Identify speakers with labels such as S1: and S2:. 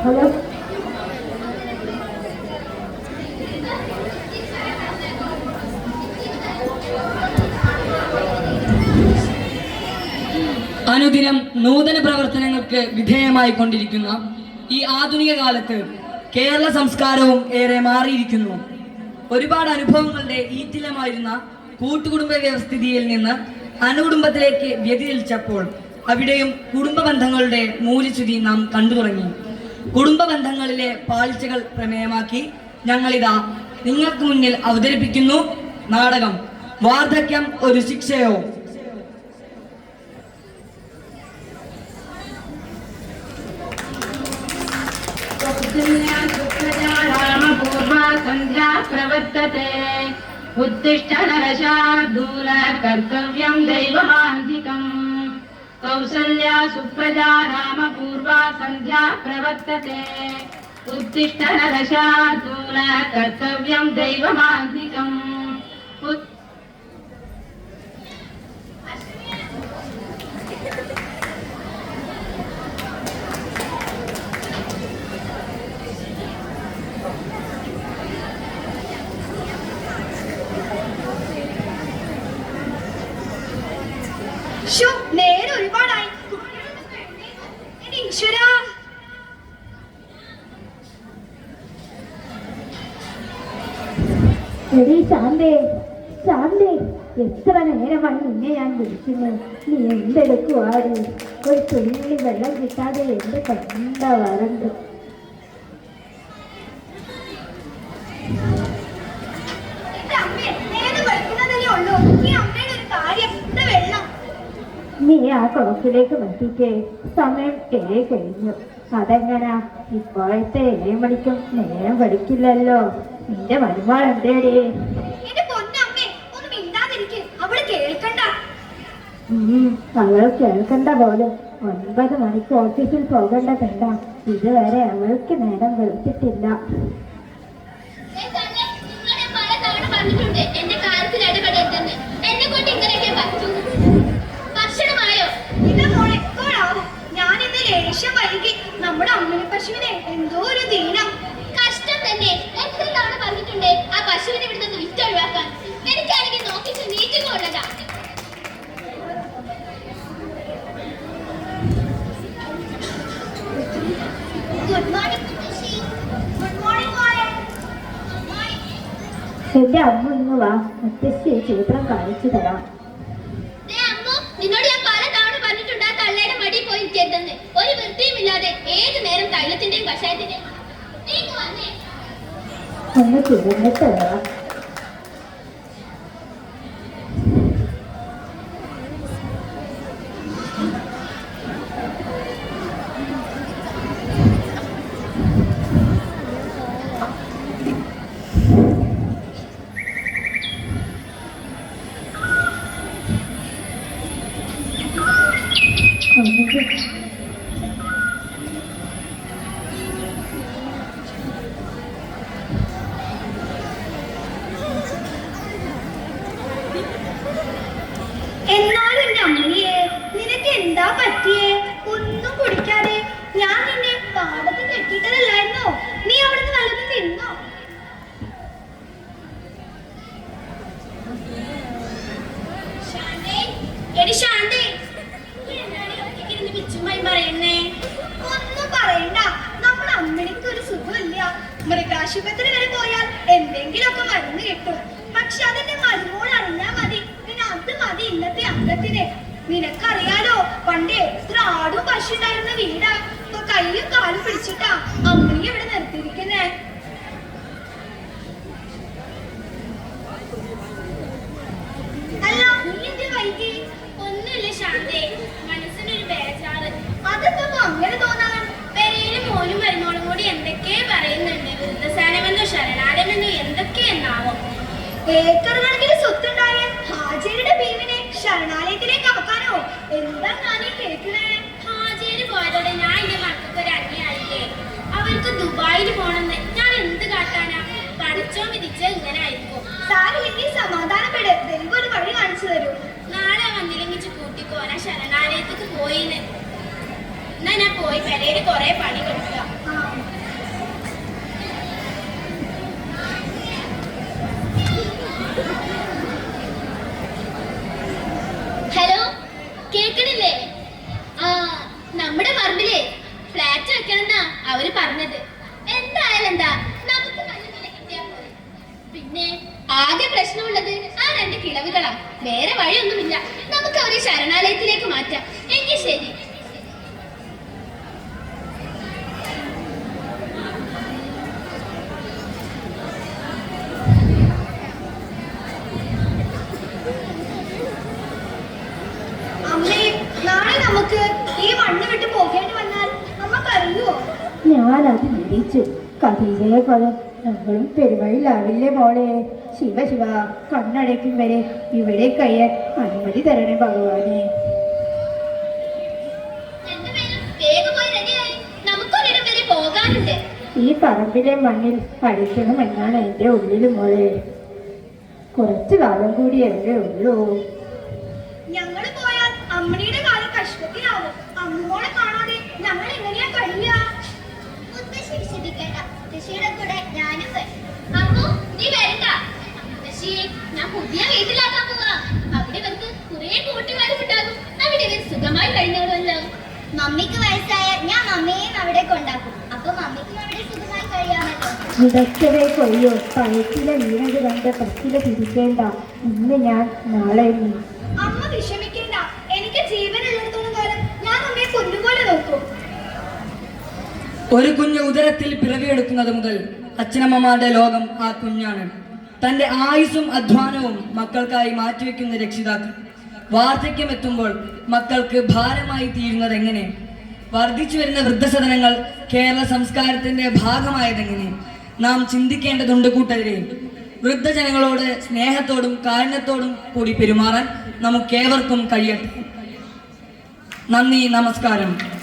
S1: Hello.
S2: അനുദിനം നൂതന പ്രവർത്തനങ്ങൾക്ക് വിധേയമായി കൊണ്ടിരിക്കുന്ന ഈ ആധുനിക കാലത്ത് കേരള സംസ്കാരവും ഏറെ മാറിയിരിക്കുന്നു. ഒരുപാട് അനുഭവങ്ങളുടെ ഈറ്റിലമായിരുന്ന കൂട്ടുകുടുംബ വ്യവസ്ഥിതിയിൽ നിന്ന് അണുകുടുംബത്തിലേക്ക് വ്യതിചലിച്ചപ്പോൾ അവിടെയും കുടുംബ ബന്ധങ്ങളുടെ മൂല്യച്യുതി നാം കണ്ടു തുടങ്ങി. കുടുംബ ബന്ധങ്ങളിലെ പാളിച്ചകൾ പ്രമേയമാക്കി ഞങ്ങളിതാ നിങ്ങൾക്ക് മുന്നിൽ അവതരിപ്പിക്കുന്നു നാടകം വാർദ്ധക്യം ഒരു ശിക്ഷയോ.
S3: संध्या प्रवर्तते उत्तिष्ठ नरशार्दूल कर्तव्यं दैवमान्तिकम् कौसल्या सुप्रजा रामपूर्वा संध्या प्रवर्तते उत्तिष्ठ नरशार्दूल कर्तव्यं दैवमान्तिकम्
S1: നേരെ ഒരുപാടായി. ഈശ്വരാ, എടീ ശാന്തേ, ശാന്തേ, എത്ര നേരമായി നിന്നെ ഞാൻ വിളിക്കുന്നു. നീ എന്തെടുക്കുവാടി? ഒരു തുള്ളി വെള്ളം കിട്ടാതെ എന്റെ കണ്ട വരണ്ട്. നീ ആ കുളത്തിലേക്ക് മറ്റിക്കേ, സമയം കഴിഞ്ഞു. അതെങ്ങനാ? ഇപ്പോഴത്തെ 7 മണിക്കും നേരം പഠിക്കില്ലല്ലോ. നിന്റെ മരുമോൾ എന്തേടി? അവൾ കേൾക്കണ്ട പോലും. 9 മണിക്ക് ഓഫീസിൽ പോകേണ്ട പെണ്ട. ഇതുവരെ അവൾക്ക് നേരം വെളുത്തിട്ടില്ല. നമ്മുടെ അമ്മയുടെ പശുവിനെ എന്തോ ഒരു ദീനം.
S4: കഷ്ടം തന്നെ. എത്ര തവണ പറഞ്ഞിട്ടുണ്ട് ആ പശുവിനെ ഇവിടെ നിന്ന് വിറ്റൊഴിവാക്കാൻ. എനിക്കാണെങ്കിൽ നോക്കിച്ച് നീറ്റുകൊള്ളതാ. Good morning. ഗുഡ് മോർണിംഗ് മോളെ.
S1: എന്റെ അമ്മ ഇന്ന് വാ, മുത്തശ്ശി ചിത്രം കാണിച്ചു തരാം.
S4: നിന്നോട് ഞാൻ പല തവണ പറഞ്ഞിട്ടുണ്ട് ആ തള്ളയുടെ മടി പോയിരിക്കരുതെന്ന്. ഒരു വൃത്തിയുമില്ലാതെ ഏത് നേരം തൈലത്തിന്റെയും കഷായത്തിന്റെയും.
S1: ഒന്ന് തിരിഞ്ഞിട്ട് വരാം.
S4: എന്നാലും എന്റെ അമ്മയെ, നിനക്ക് എന്താ പറ്റിയേ? ഒന്നും കുടിക്കാതെ ഞാൻ നിന്നെ പാടത്ത് കെട്ടിയിട്ടതല്ലായിരുന്നോ? നീ അവിടുന്ന് വല്ലതും തിന്നോ? ഒന്നും പറയണ്ട. നമ്മുടെ അമ്മയ്ക്ക് ഒരു സുഖമില്ല. മൃഗാശുപത്രി വരെ പോയാൽ എന്തെങ്കിലുമൊക്കെ മരുന്ന് കിട്ടും. പക്ഷെ അതെന്റെ മരുമോൾ അറിഞ്ഞാ മതി. പിന്നെ അത് മതി ഇന്നത്തെ അംഗത്തിന്. നിനക്കറിയാലോ, പണ്ട് എത്ര ആടും പശു ഉണ്ടായിരുന്ന വീടാ. ഇപ്പൊ കയ്യും കാലും പിടിച്ചിട്ടാ അമ്മയെ ഇവിടെ നിർത്തിയിരിക്കുന്നേ. അല്ല, നീ എന്ത് വൈകി? ഒന്നുമില്ല ശാന്തേ, മനസ്സിനൊരു ബേജാറ്. അതിപ്പോ അങ്ങനെ തോന്നാൻ? പെരയിലും മോനും മരുമോളും കൂടി എന്തൊക്കെ പറയുന്നുണ്ട്. വൃദ്ധസദനമെന്നോ ശരണാലയമെന്നോ എന്തൊക്കെയെന്നാവോ. ഏക്കർ കണക്കിന് സ്വത്തുണ്ടായ ഹാജിയുടെ ബീവിനെ ശരണാലയത്തിലേക്ക് അമക്കാനോ? എന്താ ഞാനീ കേൾക്കണേ? ഹാജിന് പോയതോടെ ഞാൻ എന്റെ മക്കൾക്ക് ഒരു അന്യായില്ലേ. അവർക്ക് ദുബായിൽ പോണെന്ന്. ഞാൻ എന്ത് കാട്ടാനാ? പഠിച്ചോ വിധിച്ച ഇങ്ങനെ ആയിരിക്കും. സാറില്ലെങ്കിൽ സമാധാനപ്പെട്. ദൈവം ഒരു വഴി കാണിച്ചു തരൂ. നാളെ വന്നില്ലെങ്കിൽ കൂട്ടിക്കോ. ഞാൻ ശരണാലയത്തേക്ക് പോയിന്ന്. എന്നാ ഞാൻ പോയി പെരയിൽ കുറെ പണി കൊടുക്കുക. മാറ്റാം. എങ്കിൽ ശരി.
S5: അമ്മേ, നാളെ നമുക്ക് ഈ മണ്ണ് വിട്ട് പോകേണ്ടി വന്നാൽ നമുക്കറിയോ?
S1: ഞാനത് നിരീച്ചു. ഖദീജയെ പോലെ ഞങ്ങളും പെരുവഴിയിലാവില്ലേ മോളെ. ശിവ ശിവ, കണ്ണടയ്ക്കും വരെ ഇവിടെ കഴിയാൻ അനുമതി തരണേ ഭഗവാനെ.
S4: രണ്ടുപേരും വേഗം പോയി റെഡിയായി. നമുക്കൊരിടം വരെ പോകാനുണ്ട്.
S1: ഈ പറമ്പിലെ മണ്ണിൽ പഠിക്കണമെന്നാണ് എൻ്റെ ഉള്ളിൽ മോളെ. കുറച്ചു കാലം കൂടിയല്ലേ ഉള്ളൂ.
S5: ഞങ്ങൾ പോയാൽ അമ്മണിയുടെ കാലം കഷ്ടത്തിലാവും. അമ്മോളെ കാണാതെ ഞങ്ങൾ എങ്ങനെയാ കഴിയാ?
S4: മുത്തശ്ശി വിശദിക്കേണ്ട. മുത്തശ്ശിയുടെ കൂടെ ഞാനും വരും. അമ്മു, നീ വരണ്ട. മുത്തശ്ശി, ഞാൻ പുതിയ വീട്ടിലാക്കാൻ പോവാ. അവിടെ ഇവർക്ക് കുറെ കൂട്ടുകാരും ഉണ്ടാകും. അവിടെ ഇവർ സുഖമായി കഴിഞ്ഞോളല്ലോ. മമ്മിക്ക് വയസ്സായാൽ ഞാൻ മമ്മിയെയും അവിടെ കൊണ്ടാക്കും. അപ്പൊ മമ്മിക്കും അവിടെ സുഖമായി കഴിയാമല്ലോ.
S1: വിദഗ്ധരെ കൊയ്യോ, പഴത്തിലെ വീണത് കണ്ട് പത്തില തിരിക്കേണ്ട. ഇന്ന് ഞാൻ, നാളെ നീ.
S5: അമ്മ വിഷമിക്കേണ്ട. എനിക്ക് ജീവനുള്ളിടത്തോളം കാലം ഞാൻ അമ്മയെ പൊന്നുപോലെ നോക്കും.
S2: ഒരു കുഞ്ഞ് ഉദരത്തിൽ പിറവിയെടുക്കുന്നത് മുതൽ അച്ഛനമ്മമാരുടെ ലോകം ആ കുഞ്ഞാണ്. തന്റെ ആയുസ്സും അധ്വാനവും മക്കൾക്കായി മാറ്റിവെക്കുന്ന രക്ഷിതാക്കൾ വാർദ്ധക്യം എത്തുമ്പോൾ മക്കൾക്ക് ഭാരമായി തീരുന്നത് എങ്ങനെ? വർദ്ധിച്ചു വരുന്ന വൃദ്ധസദനങ്ങൾ കേരള സംസ്കാരത്തിന്റെ ഭാഗമായതെങ്ങനെ? നാം ചിന്തിക്കേണ്ടതുണ്ട് കൂട്ടരെ. വൃദ്ധജനങ്ങളോട് സ്നേഹത്തോടും കാരുണ്യത്തോടും കൂടി പെരുമാറാൻ നമുക്കേവർക്കും കഴിയട്ടെ. നന്ദി, നമസ്കാരം.